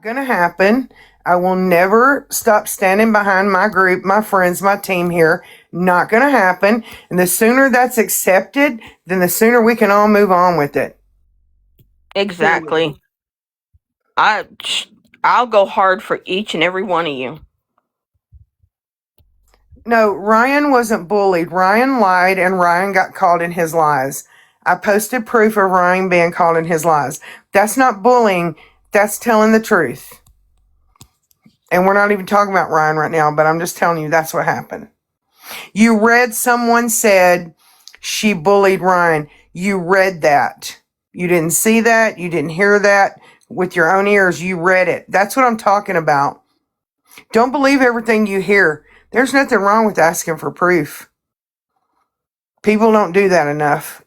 going to happen. I will never stop standing behind my group, my friends, my team here. Not going to happen. And the sooner that's accepted, then the sooner we can all move on with it. Exactly. I'll go hard for each and every one of you. No, Ryan wasn't bullied. Ryan lied and Ryan got caught in his lies. I posted proof of Ryan being caught in his lies. That's not bullying. That's telling the truth. And we're not even talking about Ryan right now, but I'm just telling you that's what happened. You read someone said she bullied Ryan. You read that. You didn't see that. You didn't hear that with your own ears. You read it. That's what I'm talking about. Don't believe everything you hear. There's nothing wrong with asking for proof. People don't do that enough.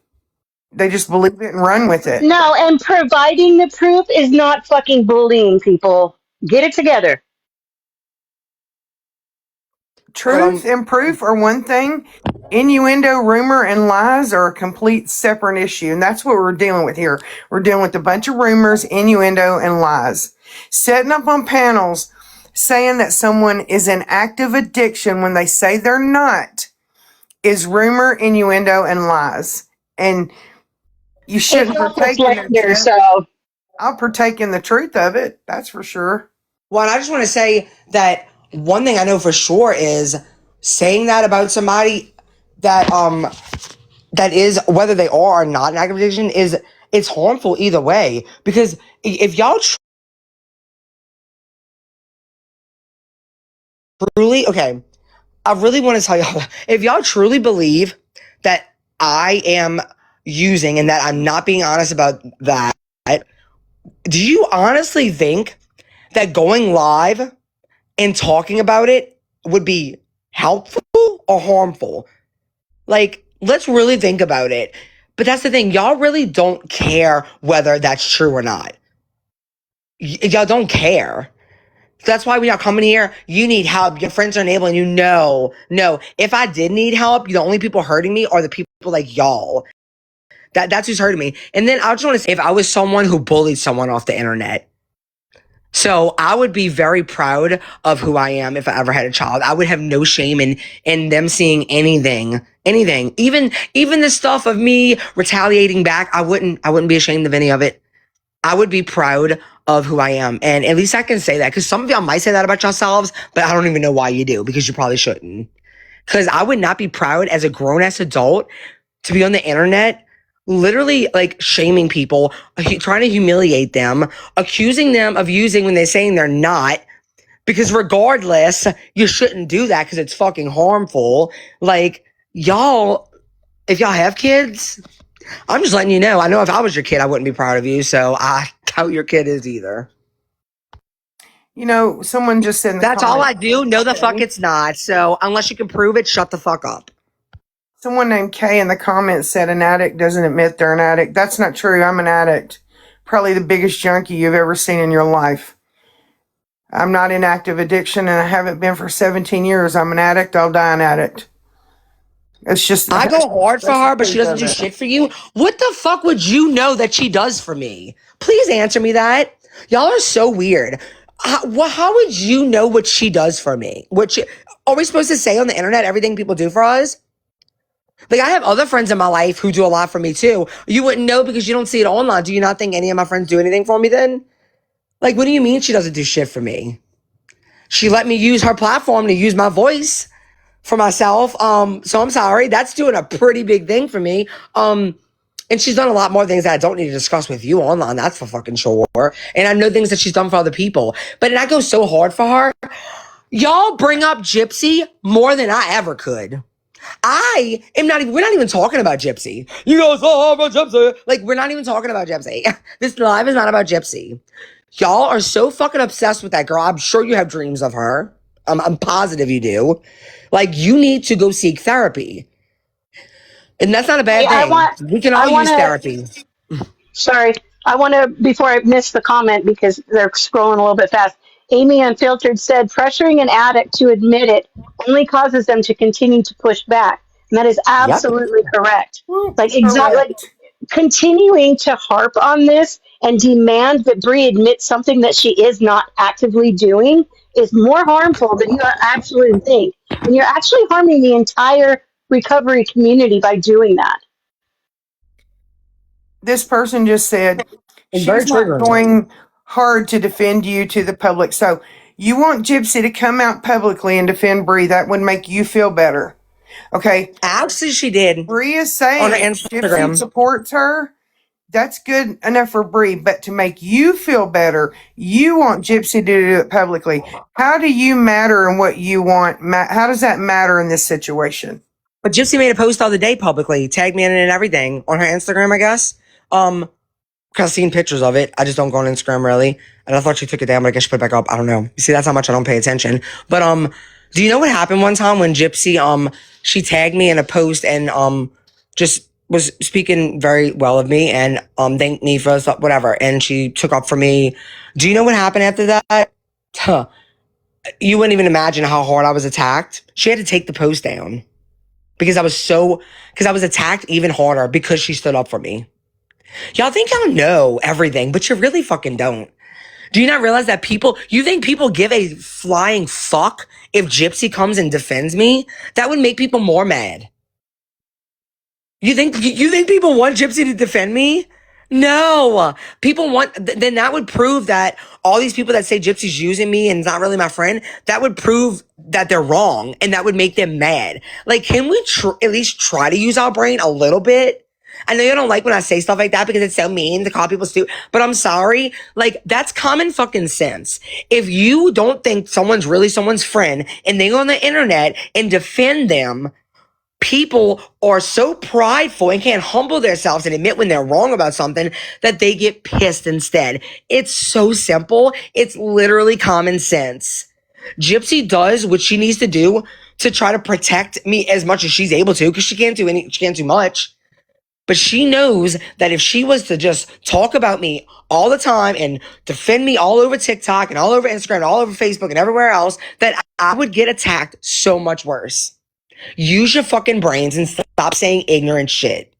They just believe it and run with it. No, and providing the proof is not fucking bullying, people. Get it together. Truth and proof are one thing. Innuendo, rumor, and lies are a complete separate issue. And that's what we're dealing with here. We're dealing with a bunch of rumors, innuendo, and lies. Setting up on panels saying that someone is in active addiction when they say they're not is rumor, innuendo, and lies. And you shouldn't partake in it. So I'll partake in the truth of it. That's for sure. Well, and I just want to say that one thing I know for sure is saying that about somebody that that is, whether they are or not in active addiction, is it's harmful either way. Because if y'all truly, okay, I really want to tell y'all, if y'all truly believe that I am using and that I'm not being honest about that, do you honestly think that going live and talking about it would be helpful or harmful? Like, let's really think about it. But that's the thing. Y'all really don't care whether that's true or not. Y'all don't care. That's why when y'all coming here, you need help. Your friends are enabling you. No. If I did need help, the only people hurting me are the people like y'all. That's who's hurting me. And then I just want to say, if I was someone who bullied someone off the internet, so I would be very proud of who I am if I ever had a child. I would have no shame in them seeing anything, even the stuff of me retaliating back. I wouldn't be ashamed of any of it. I would be proud of who I am. And at least I can say that, because some of y'all might say that about yourselves, but I don't even know why you do, because you probably shouldn't. Because I would not be proud as a grown-ass adult to be on the internet literally like shaming people, trying to humiliate them, accusing them of using when they're saying they're not. Because regardless, you shouldn't do that because it's fucking harmful. Like, y'all, if y'all have kids, I'm just letting you know. I know if I was your kid, I wouldn't be proud of you. So I doubt your kid is either. You know, someone just said in the That's all I do. No, the fuck it's not. So unless you can prove it, shut the fuck up. Someone named Kay in the comments said an addict doesn't admit they're an addict. That's not true. I'm an addict. Probably the biggest junkie you've ever seen in your life. I'm not in active addiction, and I haven't been for 17 years. I'm an addict. I'll die an addict. It's just... I go hard for her, but she doesn't do shit for you. What the fuck would you know that she does for me? Please answer me that. Y'all are so weird. How would you know what she does for me? Are we supposed to say on the internet everything people do for us? Like, I have other friends in my life who do a lot for me too. You wouldn't know because you don't see it online. Do you not think any of my friends do anything for me then? Like, what do you mean she doesn't do shit for me? She let me use her platform to use my voice for myself. So I'm sorry. That's doing a pretty big thing for me. And she's done a lot more things that I don't need to discuss with you online. That's for fucking sure. And I know things that she's done for other people. But I go so hard for her. Y'all bring up Gypsy more than I ever could. We're not even talking about Gypsy. You guys are about Gypsy. Like, we're not even talking about Gypsy. This live is not about Gypsy. Y'all are so fucking obsessed with that girl. I'm sure you have dreams of her. I'm positive you do. Like, you need to go seek therapy. And that's not a bad thing. We can all use therapy. Sorry. I want to, before I miss the comment, because they're scrolling a little bit fast, Amy Unfiltered said, pressuring an addict to admit it only causes them to continue to push back. And that is absolutely correct. Like, exactly. continuing to harp on this and demand that Bree admit something that she is not actively doing is more harmful than you actually think. And you're actually harming the entire recovery community by doing that. This person just said It's very she's not triggering. going hard to defend you to the public. So you want Gypsy to come out publicly and defend Bree. That would make you feel better. Okay. Actually, she did Bree is on her saying Gypsy Instagram. supports her. That's good enough for Bree. But to make you feel better, you want Gypsy to do it publicly. How do you matter in what you want? How does that matter in this situation? But Gypsy made a post the other day publicly, tagged me in it and everything on her Instagram, I guess. Because I've seen pictures of it. I just don't go on Instagram really. And I thought she took it down, but I guess she put it back up. I don't know. You see, that's how much I don't pay attention. But do you know what happened one time when Gypsy she tagged me in a post and just was speaking very well of me and thanked me for whatever, and she took up for me. Do you know what happened after that? Huh. You wouldn't even imagine how hard I was attacked. She had to take the post down because I was attacked even harder because she stood up for me. Y'all think y'all know everything, but you really fucking don't. Do you not realize that you think people give a flying fuck if Gypsy comes and defends me? That would make people more mad. You think people want Gypsy to defend me? No. People then that would prove that all these people that say Gypsy's using me and is not really my friend, that would prove that they're wrong and that would make them mad. Like, can we at least try to use our brain a little bit? I know you don't like when I say stuff like that because it's so mean to call people stupid, but I'm sorry. Like, that's common fucking sense. If you don't think someone's really someone's friend and they go on the internet and defend them, people are so prideful and can't humble themselves and admit when they're wrong about something that they get pissed instead. It's so simple. It's literally common sense. Gypsy does what she needs to do to try to protect me as much as she's able to, because she can't do much. But she knows that if she was to just talk about me all the time and defend me all over TikTok and all over Instagram and all over Facebook and everywhere else, that I would get attacked so much worse. Use your fucking brains and stop saying ignorant shit.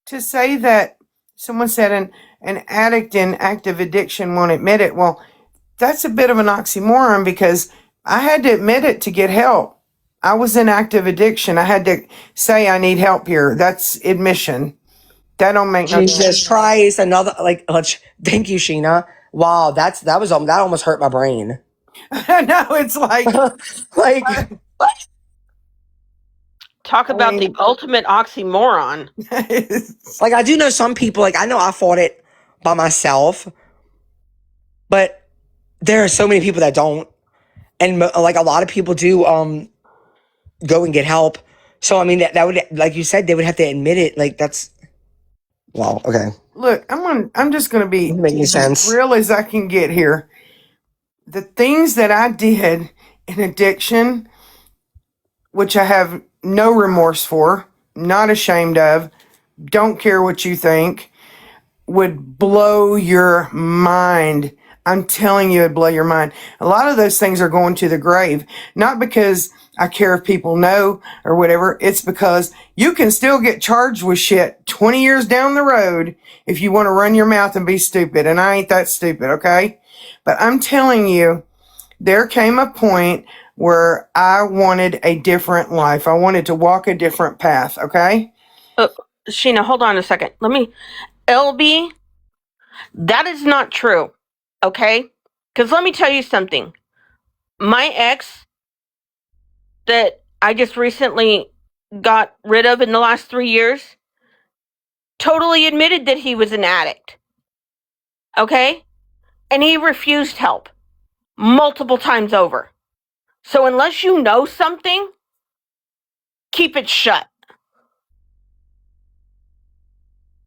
To say that someone said an addict in active addiction won't admit it, well, that's a bit of an oxymoron because I had to admit it to get help. I was in active addiction. I had to say I need help here. That's admission. That don't make no sense. Jesus Christ, another thank you, Shena. Wow, that almost hurt my brain. I know, it's like like what? Talk about the ultimate oxymoron. Like, I do know some people, like, I know I fought it by myself, but there are so many people that don't. And like a lot of people do go and get help. So, I mean, that would, like you said, they would have to admit it. Like, that's, well, okay. Look, I'm just going to be Making sense. real as I can get here. The things that I did in addiction, which I have no remorse for, not ashamed of, don't care what you think, would blow your mind. I'm telling you, it'd blow your mind. A lot of those things are going to the grave, not because I care if people know or whatever. It's because you can still get charged with shit 20 years down the road if you want to run your mouth and be stupid. And I ain't that stupid, okay? But I'm telling you, there came a point where I wanted a different life. I wanted to walk a different path, okay? Sheena, hold on a second. LB, that is not true, okay? Because let me tell you something. My ex that I just recently got rid of in the last 3 years totally admitted that he was an addict, okay? And he refused help multiple times over. So unless you know something, keep it shut.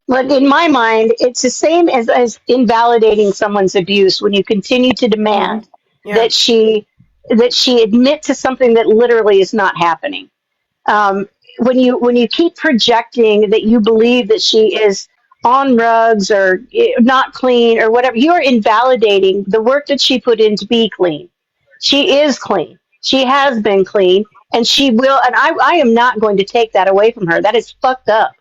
But in my mind, it's the same as invalidating someone's abuse when you continue to demand that she admit to something that literally is not happening. When you keep projecting that you believe that she is on drugs or not clean or whatever, you are invalidating the work that she put in to be clean. She is clean. She has been clean, and she will. And I am not going to take that away from her. That is fucked up.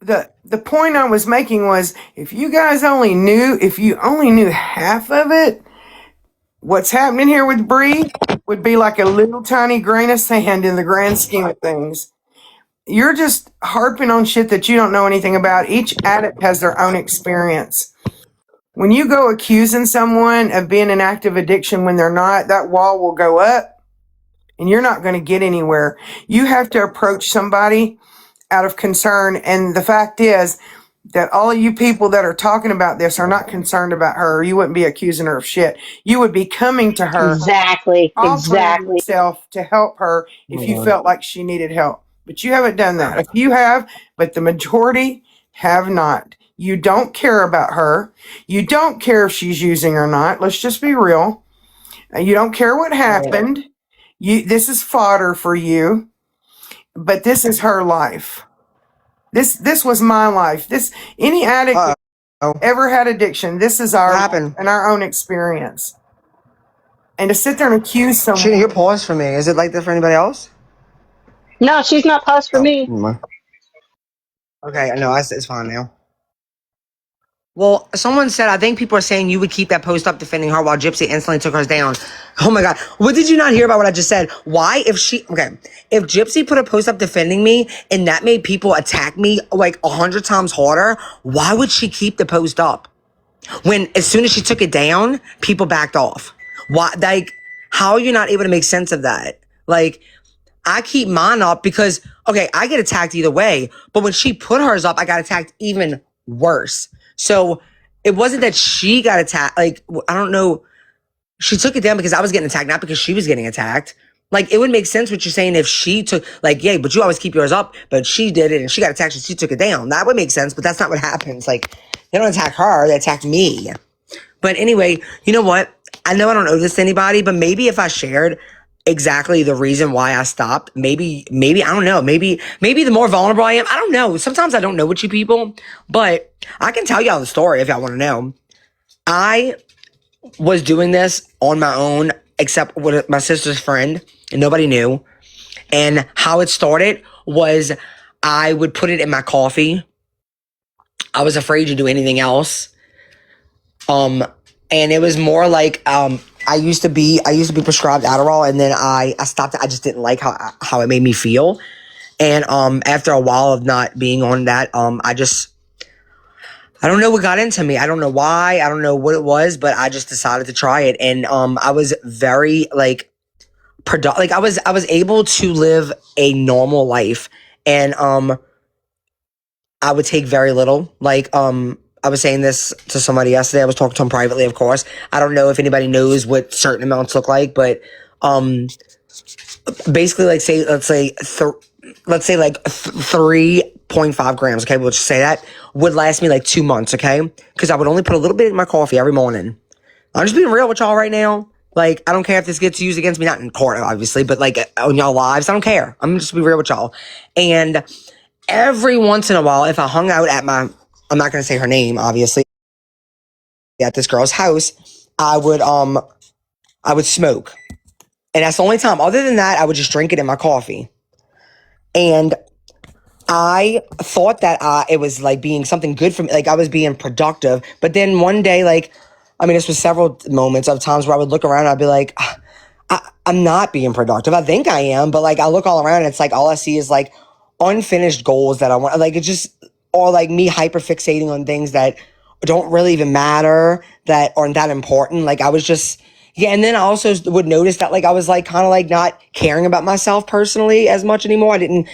the point I was making was if you only knew half of it, what's happening here with Bree would be like a little tiny grain of sand in the grand scheme of things. You're just harping on shit that you don't know anything about. Each addict has their own experience. When you go accusing someone of being an active addiction when they're not, that wall will go up and you're not going to get anywhere. You have to approach somebody out of concern. And the fact is that all of you people that are talking about this are not concerned about her. You wouldn't be accusing her of shit. You would be coming to her, Exactly. offering yourself to help her if you felt like she needed help. But you haven't done that. If you have, but the majority have not. You don't care about her. You don't care if she's using or not. Let's just be real. You don't care what happened. This is fodder for you, but this is her life. This was my life. Any addict that ever had addiction, this is our life and our own experience. And to sit there and accuse someone. Shena, your pause for me. Is it like that for anybody else? No, she's not paused for me. Okay, no, it's fine now. Well, someone said, I think people are saying you would keep that post up defending her while Gypsy instantly took hers down. Oh my God. What did you not hear about what I just said? Why? If Gypsy put a post up defending me and that made people attack me like 100 times harder, why would she keep the post up? When as soon as she took it down, people backed off. Why? Like, how are you not able to make sense of that? Like, I keep mine up because, okay, I get attacked either way, but when she put hers up, I got attacked even worse. So it wasn't that she got attacked. Like, I don't know. She took it down because I was getting attacked, not because she was getting attacked. Like, it would make sense what you're saying if she took, like, yeah, but you always keep yours up, but she did it and she got attacked and she took it down. That would make sense, but that's not what happens. Like, they don't attack her, they attack me. But anyway, you know what? I know I don't owe this to anybody, but maybe if I shared exactly the reason why I stopped, maybe, I don't know, maybe the more vulnerable I am, I don't know. Sometimes I don't know what you people, but I can tell y'all the story if y'all want to know. I was doing this on my own, except with my sister's friend, and nobody knew. And how it started was I would put it in my coffee. I was afraid to do anything else. And it was more like, I used to be prescribed Adderall, and then I stopped it. I just didn't like how it made me feel. And, after a while of not being on that, I don't know what got into me. I don't know why. I don't know what it was, but I just decided to try it. And, I was very like, I was able to live a normal life. And, I would take very little. Like, I was saying this to somebody yesterday. I was talking to him privately, of course. I don't know if anybody knows what certain amounts look like, but basically, let's say like 3.5 grams. Okay, we'll just say that would last me like 2 months. Okay, because I would only put a little bit in my coffee every morning. I'm just being real with y'all right now. Like, I don't care if this gets used against me, not in court, obviously, but like on y'all lives. I don't care. I'm just be real with y'all. And every once in a while, if I hung out at I'm not going to say her name, obviously, at this girl's house, I would smoke. And that's the only time. Other than that, I would just drink it in my coffee. And I thought that it was like being something good for me. Like I was being productive. But then one day, this was several moments of times where I would look around and I'd be like, I'm not being productive. I think I am. But like I look all around and it's like all I see is like unfinished goals that I want. Like it's just, or like me hyper fixating on things that don't really even matter, that aren't that important. Like I was just, yeah. And then I also would notice that like I was like kind of like not caring about myself personally as much anymore. I didn't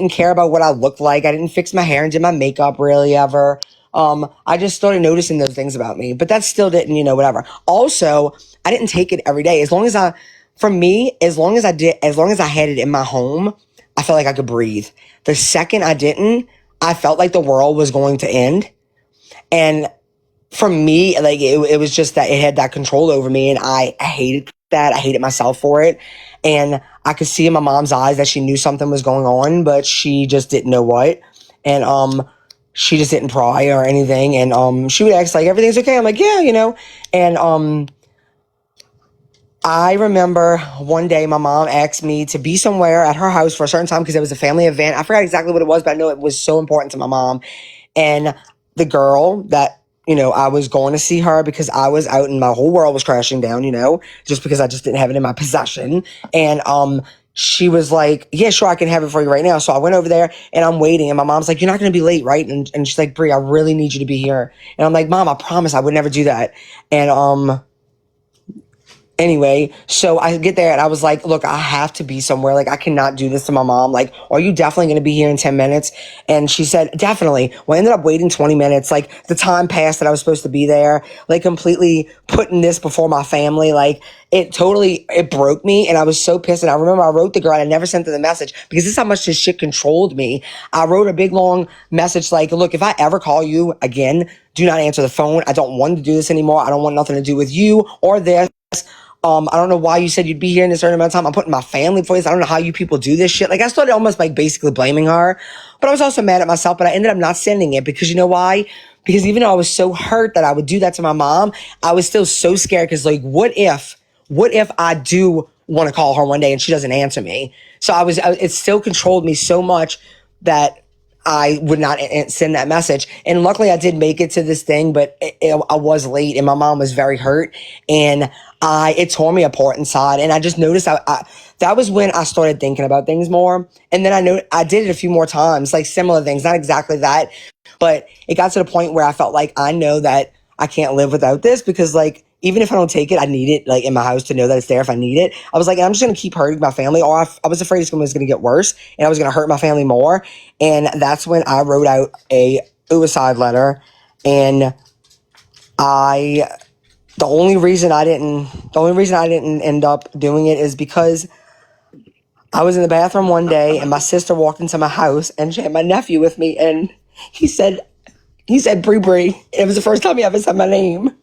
care about what I looked like. I didn't fix my hair and did my makeup really ever. I just started noticing those things about me, but that still didn't, whatever. Also, I didn't take it every day. As long as I had it in my home, I felt like I could breathe. The second I didn't, I felt like the world was going to end. And for me, like it was just that it had that control over me, and I hated that. I hated myself for it. And I could see in my mom's eyes that she knew something was going on, but she just didn't know what. And she just didn't pry or anything. And she would ask like, everything's okay. I'm like, yeah, And I remember one day my mom asked me to be somewhere at her house for a certain time because it was a family event. I forgot exactly what it was, but I know it was so important to my mom. And the girl that, I was going to see her because I was out and my whole world was crashing down, just because I just didn't have it in my possession. And she was like, yeah, sure, I can have it for you right now. So I went over there and I'm waiting. And my mom's like, you're not going to be late, right? And she's like, Brie, I really need you to be here. And I'm like, Mom, I promise I would never do that. And anyway, so I get there and I was like, look, I have to be somewhere. Like, I cannot do this to my mom. Like, are you definitely going to be here in 10 minutes? And she said, definitely. Well, I ended up waiting 20 minutes. Like, the time passed that I was supposed to be there, like completely putting this before my family. Like, it broke me. And I was so pissed. And I remember I wrote the girl, and I never sent her the message because this is how much this shit controlled me. I wrote a big, long message like, look, if I ever call you again, do not answer the phone. I don't want to do this anymore. I don't want nothing to do with you or this. I don't know why you said you'd be here in a certain amount of time. I'm putting my family for this. I don't know how you people do this shit. Like, I started almost like basically blaming her, but I was also mad at myself, but I ended up not sending it because you know why? Because even though I was so hurt that I would do that to my mom, I was still so scared because like, what if I do want to call her one day and she doesn't answer me? So it still controlled me so much that I would not send that message. And luckily I did make it to this thing, but I was late and my mom was very hurt and it tore me apart inside. And I just noticed that was when I started thinking about things more. And then I did it a few more times, like similar things, not exactly that, but it got to the point where I felt like I know that I can't live without this because like, even if I don't take it, I need it like in my house to know that it's there if I need it. I was like, I'm just going to keep hurting my family, or I was afraid it was going to get worse and I was going to hurt my family more. And that's when I wrote out a suicide letter. And the only reason I didn't end up doing it is because I was in the bathroom one day and my sister walked into my house and she had my nephew with me and he said, Bree Bree. It was the first time he ever said my name.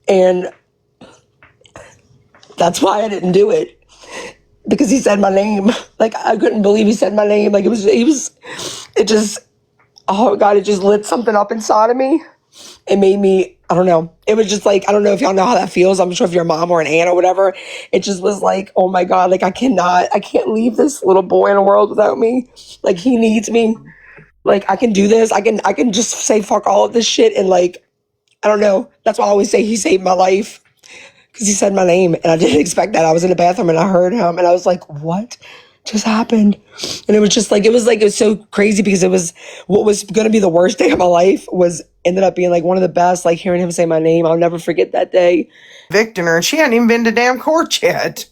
And that's why I didn't do it. Because he said my name. Like, I couldn't believe he said my name. Like, it just, oh God, it just lit something up inside of me. It made me, I don't know. It was just like, I don't know if y'all know how that feels. I'm sure if you're a mom or an aunt or whatever. It just was like, oh my God, like I can't leave this little boy in the world without me. Like, he needs me. Like, I can do this. I can just say fuck all of this shit and like, I don't know. That's why I always say he saved my life. Because he said my name and I didn't expect that. I was in the bathroom and I heard him and I was like, what just happened? And it was just like, it was so crazy because it was what was going to be the worst day of my life ended up being like one of the best, like hearing him say my name. I'll never forget that day. Evicting her and she hadn't even been to damn court yet.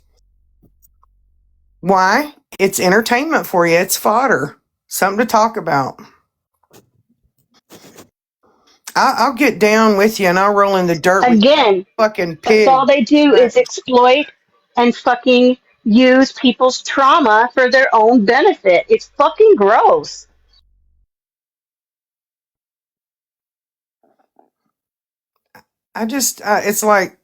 Why? It's entertainment for you. It's fodder. Something to talk about. I'll get down with you and I'll roll in the dirt Again, with fucking pig. that's all they do is exploit and fucking use people's trauma for their own benefit. It's fucking gross. It's like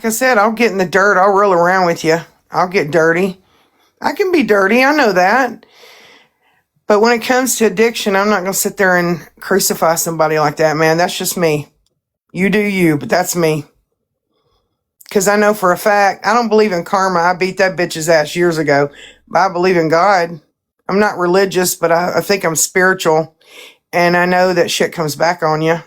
I said, I'll get in the dirt. I'll roll around with you. I'll get dirty. I can be dirty. I know that. But when it comes to addiction, I'm not going to sit there and crucify somebody like that, man. That's just me. You do you, but that's me. Because I know for a fact, I don't believe in karma. I beat that bitch's ass years ago. But I believe in God. I'm not religious, but I think I'm spiritual. And I know that shit comes back on you.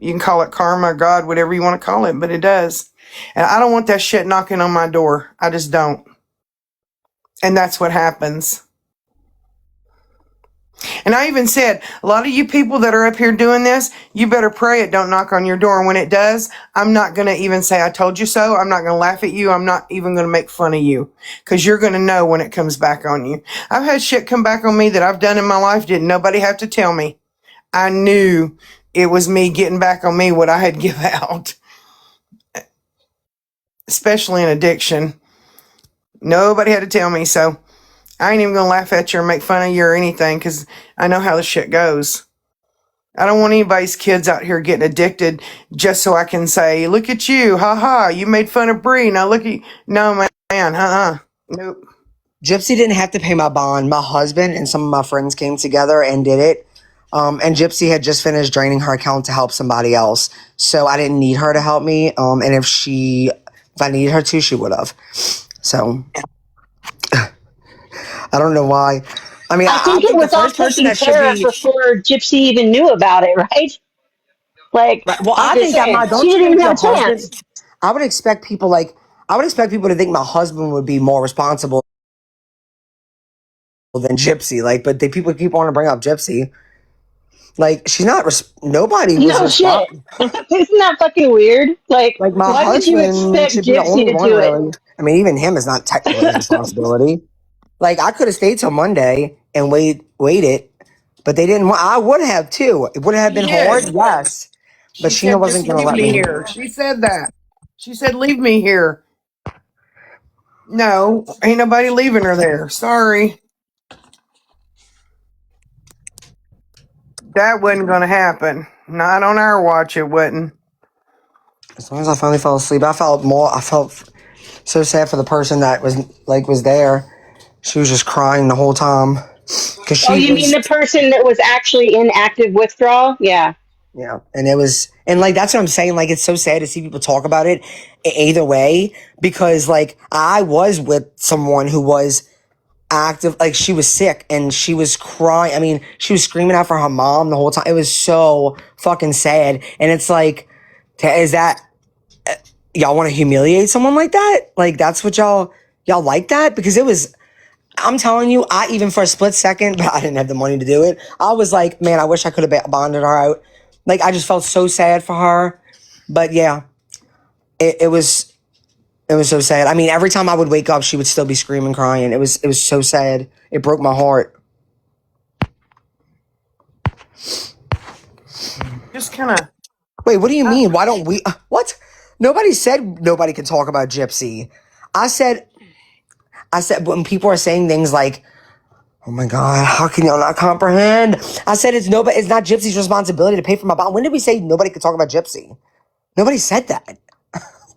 You can call it karma, God, whatever you want to call it, but it does. And I don't want that shit knocking on my door. I just don't. And that's what happens. And I even said, a lot of you people that are up here doing this, you better pray it don't knock on your door. And when it does, I'm not going to even say I told you so. I'm not going to laugh at you. I'm not even going to make fun of you because you're going to know when it comes back on you. I've had shit come back on me that I've done in my life. Didn't nobody have to tell me. I knew it was me getting back on me what I had give out, especially in addiction. Nobody had to tell me. So I ain't even going to laugh at you or make fun of you or anything because I know how the shit goes. I don't want anybody's kids out here getting addicted just so I can say, look at you, ha, you made fun of Bree, now look at you. No, man, nope. Gypsy didn't have to pay my bond. My husband and some of my friends came together and did it. And Gypsy had just finished draining her account to help somebody else. So I didn't need her to help me. And if I needed her to, she would have. So I don't know why. I mean, I I think it think the was all first person taken that should care of be before Gypsy even knew about it, right? Like, right. Well, I'm I just think that saying, don't she you didn't think even your have a chance. husband, I would expect people to think my husband would be more responsible than Gypsy. Like, but people keep wanting to bring up Gypsy. Like, she's not, nobody was No shit. responsible. Isn't that fucking weird? Like, Like, my why would you husband expect should be the Gypsy only to one, do it? really. I mean, even him is not technically his responsibility. Like, I could have stayed till Monday and waited, but they didn't. I would have too. It would have She been did. hard, yes. But She Sheena said, just wasn't going to leave let me me. here. She said that. She said, leave me here. No, ain't nobody leaving her there. Sorry. That wasn't going to happen. Not on our watch, it wouldn't. As long as I finally fell asleep, I felt so sad for the person that was there. She was just crying the whole time because Oh, she you mean was. the person that was actually in active withdrawal? Yeah. Yeah, and like that's what I'm saying. Like, it's so sad to see people talk about it either way, because like I was with someone who was active, like she was sick and she was crying. I mean, she was screaming out for her mom the whole time. It was so fucking sad. And it's like, is that y'all want to humiliate someone like that? Like, that's what y'all like that? Because it was. I'm telling you, I even for a split second, but I didn't have the money to do it. I was like, man, I wish I could have bonded her out. Like, I just felt so sad for her. But yeah, it was so sad. I mean, every time I would wake up, she would still be screaming, crying. It was so sad. It broke my heart. Just kind of. Wait, what do you mean? Why don't we? What? Nobody said nobody can talk about Gypsy. I said when people are saying things like, "Oh my God, how can y'all not comprehend?" I said it's not Gypsy's responsibility to pay for my bond. When did we say nobody could talk about Gypsy? Nobody said that.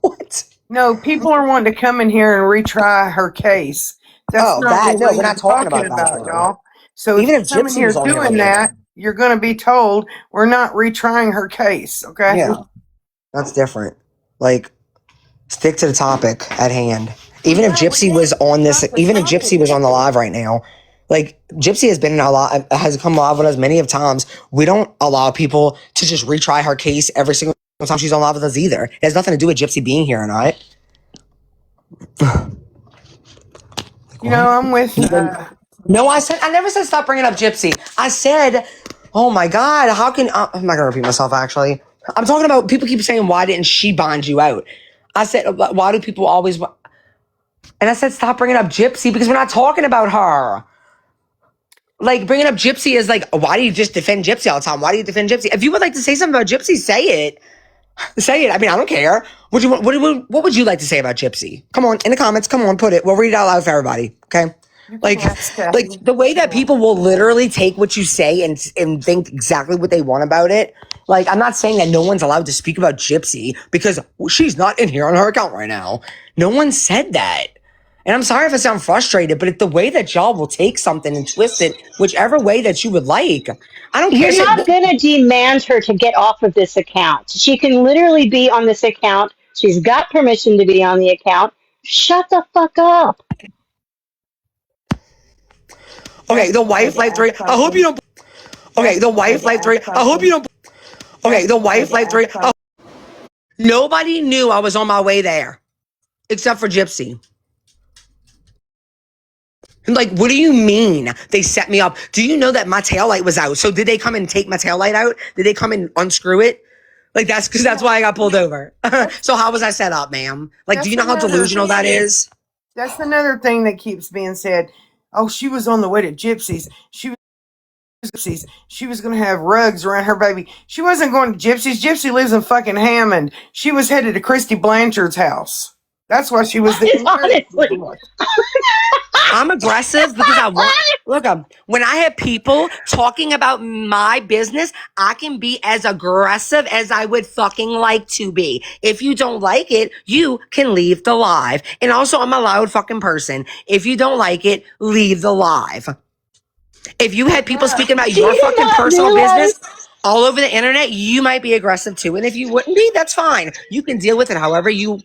What? No, people are wanting to come in here and retry her case. That's Oh, not that what no, we we're were not talking talking about that about, though. y'all. So if Even you if come in Gypsy here was on here, doing that, you're going to be told we're not retrying her case, okay? yeah, that's different. Like, stick to the topic at hand. Even if Gypsy was on this, even if Gypsy was on the live right now, like Gypsy has been in our live, has come live with us many of times. We don't allow people to just retry her case every single time she's on live with us either. It has nothing to do with Gypsy being here or not. You know, I'm with. No, I never said stop bringing up Gypsy. I said, oh my God, how can, I'm not going to repeat myself actually. I'm talking about people keep saying, why didn't she bond you out? I said, why do people always, and I said, stop bringing up Gypsy because we're not talking about her. Like, bringing up Gypsy is like, why do you just defend Gypsy all the time? Why do you defend Gypsy? If you would like to say something about Gypsy, say it. Say it. I mean, I don't care. What would you like to say about Gypsy? Come on, in the comments. Come on, put it. We'll read it out loud for everybody. Okay. Like, the way that people will literally take what you say and think exactly what they want about it. Like, I'm not saying that no one's allowed to speak about Gypsy because she's not in here on her account right now. No one said that. And I'm sorry if I sound frustrated, but it's the way that y'all will take something and twist it whichever way that you would like. I don't care. You're not going to demand her to get off of this account. She can literally be on this account. She's got permission to be on the account. Shut the fuck up. Okay, the wife life 3. I hope you don't. Okay, the wife life 3. I hope you don't. Okay, the wife life 3. Nobody knew I was on my way there except for Gypsy. And like, what do you mean they set me up? Do you know that my taillight was out? So did they come and take my taillight out? Did they come and unscrew it? Like, that's why I got pulled over. So how was I set up, ma'am? Like, do you know how delusional that is? That's another thing that keeps being said. Oh, she was on the way to Gypsy's. She was going to have rugs around her baby. She wasn't going to Gypsy's. Gypsy lives in fucking Hammond. She was headed to Christy Blanchard's house. That's why she was there. Honestly. I'm aggressive because I want. Look, when I have people talking about my business, I can be as aggressive as I would fucking like to be. If you don't like it, you can leave the live. And also, I'm a loud fucking person. If you don't like it, leave the live. If you had people speaking about your you fucking not personal realize? business all over the internet, you might be aggressive too. And if you wouldn't be, that's fine. You can deal with it however you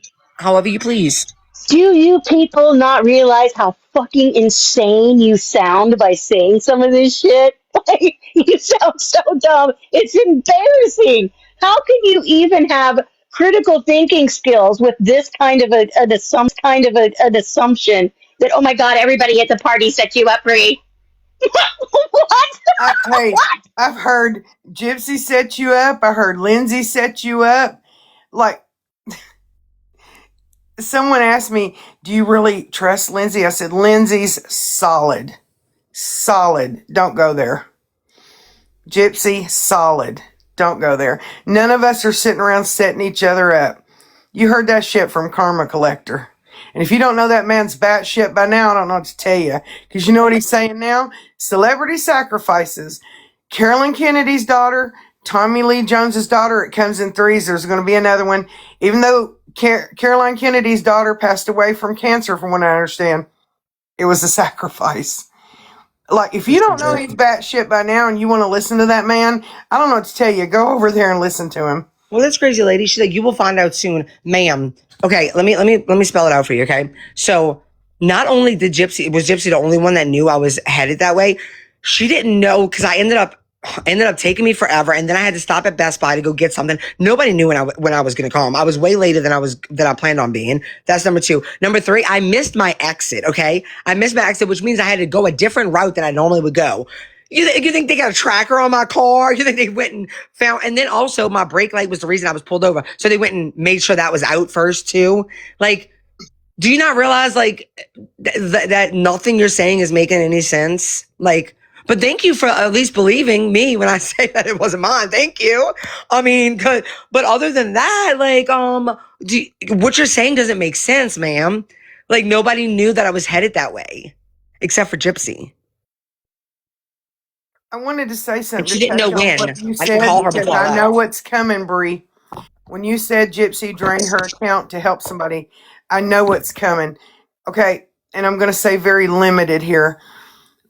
please. Do you people not realize how fucking insane you sound by saying some of this shit? Like, you sound so dumb. It's embarrassing. How can you even have critical thinking skills with this kind of an assumption that, oh my god, everybody at the party set you up, Bree? What? Hey, I've heard Gypsy set you up. I heard Lindsay set you up. Like, someone asked me, do you really trust Lindsay? I said, Lindsay's solid. Solid. Don't go there. Gypsy, solid. Don't go there. None of us are sitting around setting each other up. You heard that shit from Karma Collector. And if you don't know that man's batshit by now, I don't know what to tell you. Because you know what he's saying now? Celebrity sacrifices. Carolyn Kennedy's daughter, Tommy Lee Jones's daughter, it comes in threes. There's going to be another one. Even though Caroline Kennedy's daughter passed away from cancer, from what I understand, it was a sacrifice. Like, if you don't know he's batshit by now and you want to listen to that man, I don't know what to tell you. Go over there and listen to him. Well, this crazy lady, she's like, you will find out soon, ma'am. Okay, let me spell it out for you, okay? So not only was Gypsy the only one that knew I was headed that way, she didn't know because I ended up taking me forever, and then I had to stop at Best Buy to go get something. Nobody knew when I was going to come. I was way later than I planned on being. That's number 2. Number 3, I missed my exit. Okay, I missed my exit, which means I had to go a different route than I normally would go. You think they got a tracker on my car? You think they went and found? And then also my brake light was the reason I was pulled over, so they went and made sure that was out first too. Like, do you not realize like that nothing you're saying is making any sense? Like. But thank you for at least believing me when I say that it wasn't mine. Thank you. I mean, but other than that, like, what you're saying doesn't make sense, ma'am. Like, nobody knew that I was headed that way, except for Gypsy. I wanted to say something. And she didn't know when. What you I said, can call her because before I know that. what's coming, Bree. When you said Gypsy drained her account to help somebody, I know what's coming. Okay, and I'm going to say very limited here.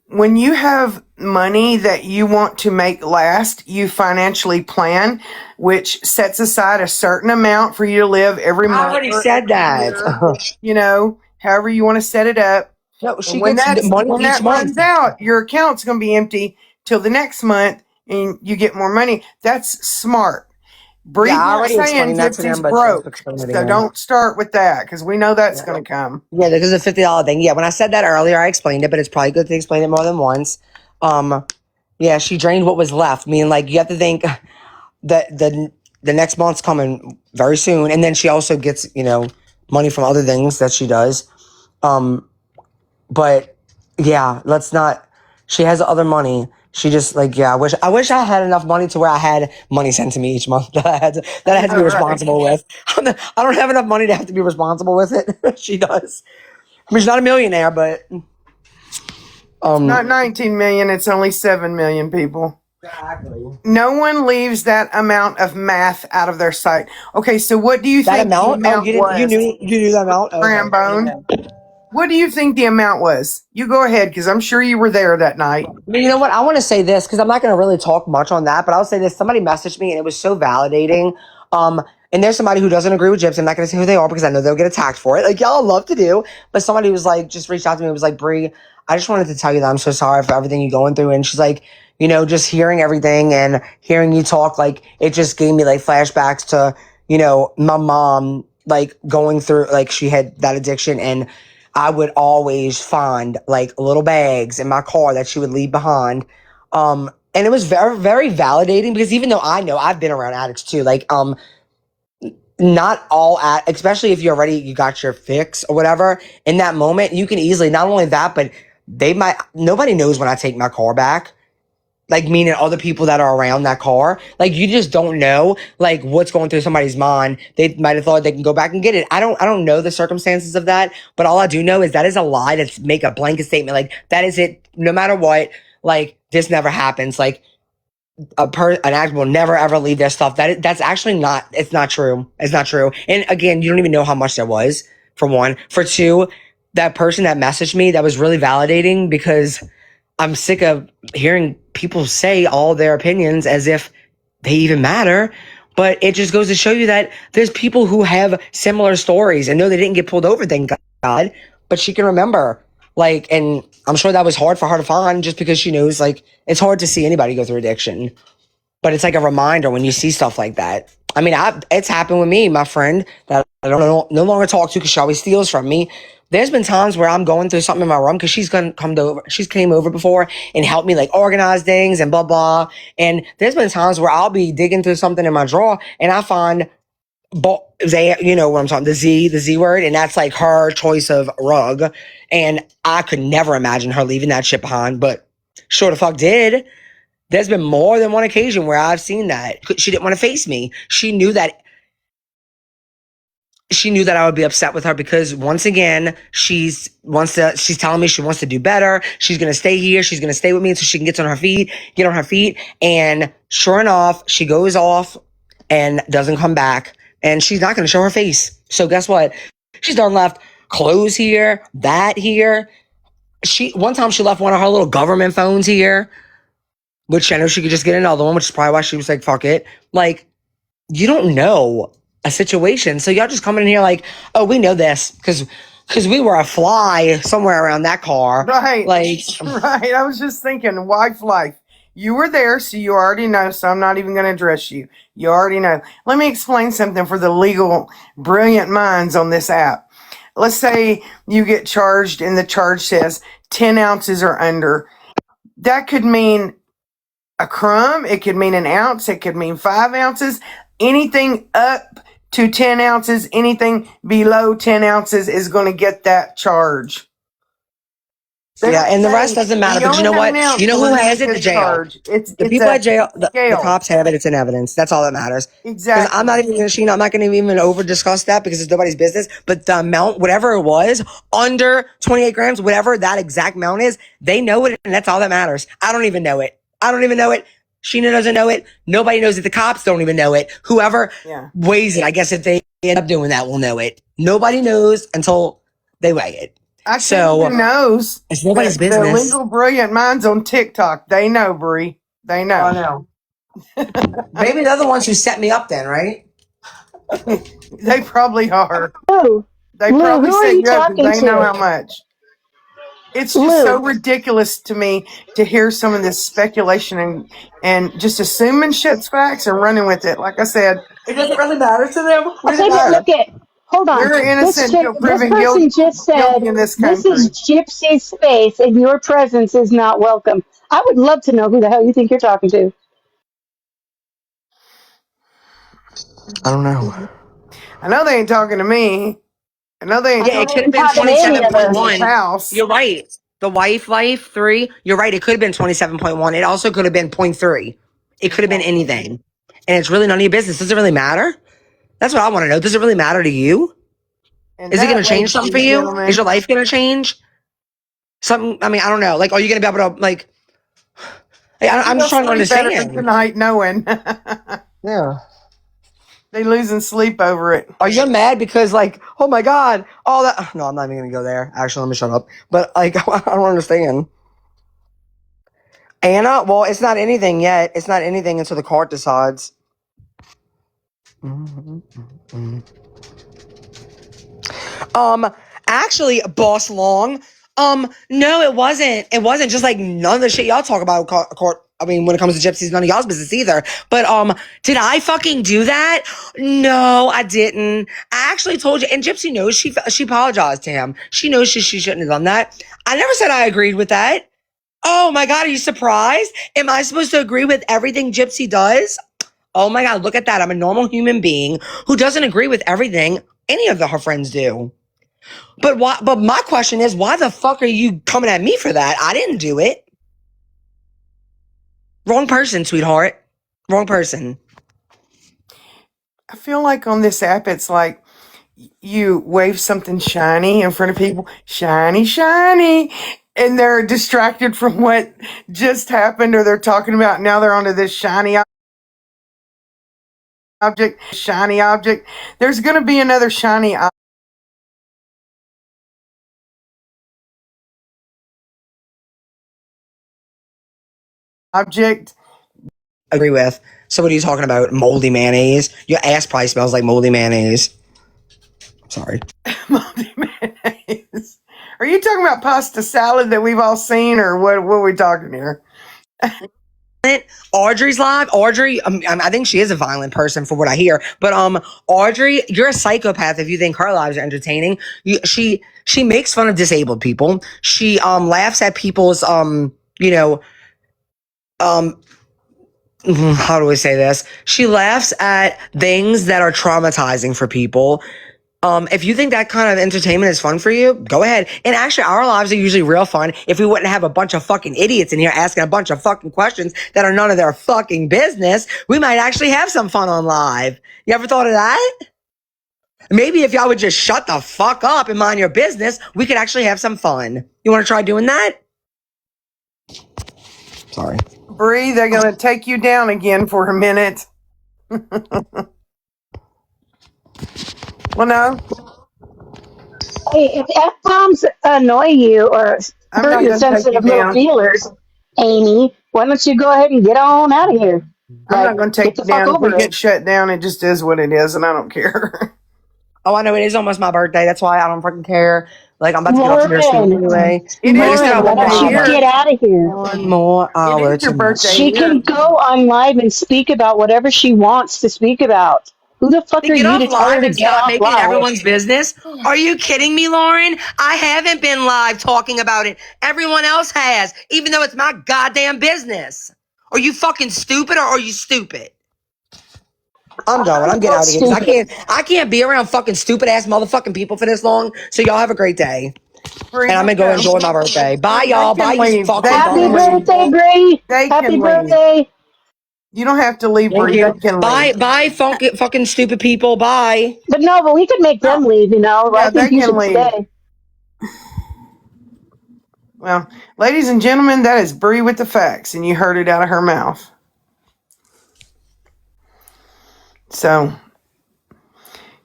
When you have money that you want to make last, you financially plan, which sets aside a certain amount for you to live every month. I already said that. You know, however you want to set it up. No, And she when gets money when each that runs month. out, your account's going to be empty till the next month, and you get more money. That's smart. Bree's Yeah, I not already saying explained that to Gypsy's them, but she'll broke, explain it so again. don't start with that because we know that's Yeah. going to come. Yeah, because of the $50 thing. Yeah, when I said that earlier, I explained it, but it's probably good to explain it more than once. Yeah, she drained what was left. Meaning, like, you have to think that the next month's coming very soon, and then she also gets money from other things that she does. But yeah, let's not. She has other money. She just like I wish I had enough money to where I had money sent to me each month that I had to be responsible with. I don't have enough money to have to be responsible with it. She does. I mean, she's not a millionaire, but Not 19 million, it's only 7 million people. Exactly. No one leaves that amount of math out of their sight. Okay, so what do you That think amount? the amount You was? knew that amount? Okay. Rambone. What do you think the amount was? You go ahead, because I'm sure you were there that night. I mean, you know what? I want to say this because I'm not going to really talk much on that, but I'll say this. Somebody messaged me and it was so validating. And there's somebody who doesn't agree with Gypsy. I'm not going to say who they are because I know they'll get attacked for it. Like, y'all love to do. But somebody was like, just reached out to me. It was like, Bree, I just wanted to tell you that I'm so sorry for everything you're going through. And she's like, just hearing everything and hearing you talk, like, it just gave me like flashbacks to, my mom, like, going through, like, she had that addiction, and I would always find like little bags in my car that she would leave behind. And it was very, very validating because even though I know I've been around addicts too, like, not all especially if you got your fix or whatever, in that moment, you can easily, not only that, but nobody knows when I take my car back. Like, meaning other people that are around that car. Like, you just don't know, like, what's going through somebody's mind. They might have thought they can go back and get it. I don't know the circumstances of that, but all I do know is that is a lie to make a blanket statement. Like, that is it. No matter what, like, this never happens. Like, an addict will never ever leave their stuff. That's actually not, it's not true. It's not true. And again, you don't even know how much there was, for one. For two, that person that messaged me, that was really validating because I'm sick of hearing people say all their opinions as if they even matter. But it just goes to show you that there's people who have similar stories and know they didn't get pulled over, thank God, but she can remember. Like, and I'm sure that was hard for her to find just because she knows, like, it's hard to see anybody go through addiction. But it's like a reminder when you see stuff like that. I mean, it's happened with me, my friend that I don't no longer talk to because she always steals from me. There's been times where I'm going through something in my room because she's came over before and helped me like organize things and blah blah. And there's been times where I'll be digging through something in my drawer and I find they, you know what I'm talking, the Z word, and that's like her choice of rug. And I could never imagine her leaving that shit behind, but sure the fuck did. There's been more than one occasion where I've seen that. She didn't want to face me. She knew that I would be upset with her because once again, she's telling me she wants to do better. She's going to stay here. She's going to stay with me until she can get on her feet. And sure enough, she goes off and doesn't come back. And she's not going to show her face. So guess what? She's done left clothes here, that here. One time she left one of her little government phones here, which I know she could just get another one, which is probably why she was like, fuck it. Like, you don't know a situation. So y'all just come in here like, oh, we know this because we were a fly somewhere around that car. Right. Like, right. I was just thinking, wife life. You were there, so you already know, so I'm not even going to address you. You already know. Let me explain something for the legal brilliant minds on this app. Let's say you get charged and the charge says 10 ounces or under. That could mean a crumb. It could mean an ounce. It could mean 5 ounces. Anything up to 10 ounces, anything below 10 ounces is going to get that charge. yeah, and the rest doesn't matter. But you know what? You know who has it? The jail. The people at jail, the cops have it. It's in evidence. That's all that matters. Exactly. Because I'm not even, Sheena, I'm not going to even over discuss that because it's nobody's business. But the amount, whatever it was, under 28 grams, whatever that exact amount is, they know it, and that's all that matters. I don't even know it. Sheena doesn't know it. Nobody knows it. The cops don't even know it. Whoever weighs it, I guess if they end up doing that, will know it. Nobody knows until they weigh it. Who knows? It's nobody's business. The legal brilliant minds on TikTok, they know, Bree. They know. I know. Maybe they're the ones who set me up then, right? They probably are. Lou, They probably who are set you you up talking because they know to? how much. It's just so ridiculous to me to hear some of this speculation and just assuming shit's facts and running with it. Like I said, it doesn't really matter to them. What does it Okay, matter? look, hold on. You're innocent until This proven person just said, guilty in this this country. is Gypsy's space and your presence is not welcome. I would love to know who the hell you think you're talking to. I don't know. I know they ain't talking to me. I know they ain't Yeah, it could have been talking to any of us. 27.1. You're right. The life 3. You're right. It could have been 27.1. It also could have been 0.3. It could have been anything. And it's really none of your business. Does it really matter? That's what I want to know. Does it really matter to you? Is it going to change something for you? Is your life going to change? Something, I mean, I don't know. Like, are you going to be able to, like, I'm just trying to understand. Tonight knowing. Yeah. They losing sleep over it. Are you mad because, like, oh my God, all that? No, I'm not even going to go there. Actually, let me shut up. But, like, I don't understand. Anna, well, it's not anything yet. It's not anything until the court decides. Actually, Boss Long, no, it wasn't. It wasn't just like none of the shit y'all talk about court. I mean, when it comes to gypsies, none of y'all's business either. But, did I fucking do that? No, I didn't. I actually told you, and Gypsy knows she apologized to him. She knows she shouldn't have done that. I never said I agreed with that. Oh my God, are you surprised? Am I supposed to agree with everything Gypsy does? Oh my God, look at that. I'm a normal human being who doesn't agree with everything any of her friends do. But my question is, why the fuck are you coming at me for that? I didn't do it. Wrong person, sweetheart. Wrong person. I feel like on this app, it's like you wave something shiny in front of people, shiny, shiny, and they're distracted from what just happened or they're talking about. Now they're onto this shiny object, shiny object. There's going to be another shiny object. object. Agree with. So what are you talking about? Moldy mayonnaise? Your ass probably smells like moldy mayonnaise. Sorry. Moldy mayonnaise. Are you talking about pasta salad that we've all seen, or what are we talking here? Audrey's live. Audrey, I think she is a violent person for what I hear. But Audrey, you're a psychopath if you think her lives are entertaining. She makes fun of disabled people. She laughs at people's how do I say this? She laughs at things that are traumatizing for people. If you think that kind of entertainment is fun for you, go ahead. And actually, our lives are usually real fun if we wouldn't have a bunch of fucking idiots in here asking a bunch of fucking questions that are none of their fucking business. We might actually have some fun on live. You ever thought of that? Maybe if y'all would just shut the fuck up and mind your business, we could actually have some fun. You want to try doing that? Sorry. Bree, they're going to take you down again for a minute. Well, no. Hey, if F-bombs annoy you or I'm hurt not your going to take you sensitive little down. feelers, Amy, why don't you go ahead and get on out of here? I'm not going to Get take the you fuck down. If we over get it. shut down, it just is what it is, and I don't care. Oh, I know, it is almost my birthday. That's why I don't fucking care. Like, I'm about to get off here soon Lauren, anyway. It I is just your Lauren, got why one more don't birthday you hour. here. get out of here? One more It hour is your tonight. birthday She here. can go on live and speak about whatever she wants to speak about. Who the fuck To are get you off to tell her live to and get stop off making live? everyone's business? Are you kidding me, Lauren? I haven't been live talking about it. Everyone else has, even though it's my goddamn business. Are you fucking stupid or are you stupid? I'm going. I'm getting out of here because I can't be around fucking stupid ass motherfucking people for this long. So y'all have a great day. Bree, And I'm gonna don't go go. enjoy my birthday. Bye, They y'all. Bye, can you leave. fucking They Happy can bums. leave. birthday, Bree! They Happy can leave. birthday! You don't have to leave, Thank Bree. They you. can Bye, leave. bye, fucking stupid people. Bye. But no, but we could make No. them leave, you know. I Yeah, think they you can should leave. stay. Well, ladies and gentlemen, that is Bree with the facts, and you heard it out of her mouth. So,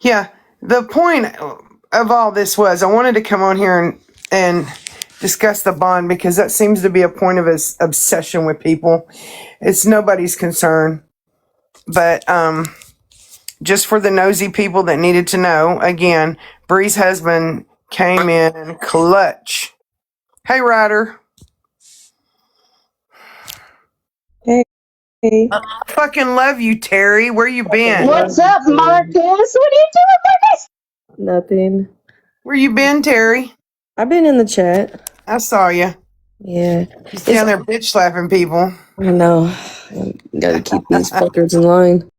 yeah, the point of all this was I wanted to come on here and discuss the bond because that seems to be a point of obsession with people. It's nobody's concern. But just for the nosy people that needed to know, again, Bree's husband came in clutch. Hey, Ryder. Hey, Fucking love you, Terry. Where you been? What's up, Marcus? What are you doing, Marcus? nothing. Where you been, Terry? I've been in the chat. I saw you. Yeah, He's it's, down there bitch slapping people. I know. I gotta keep these fuckers in line.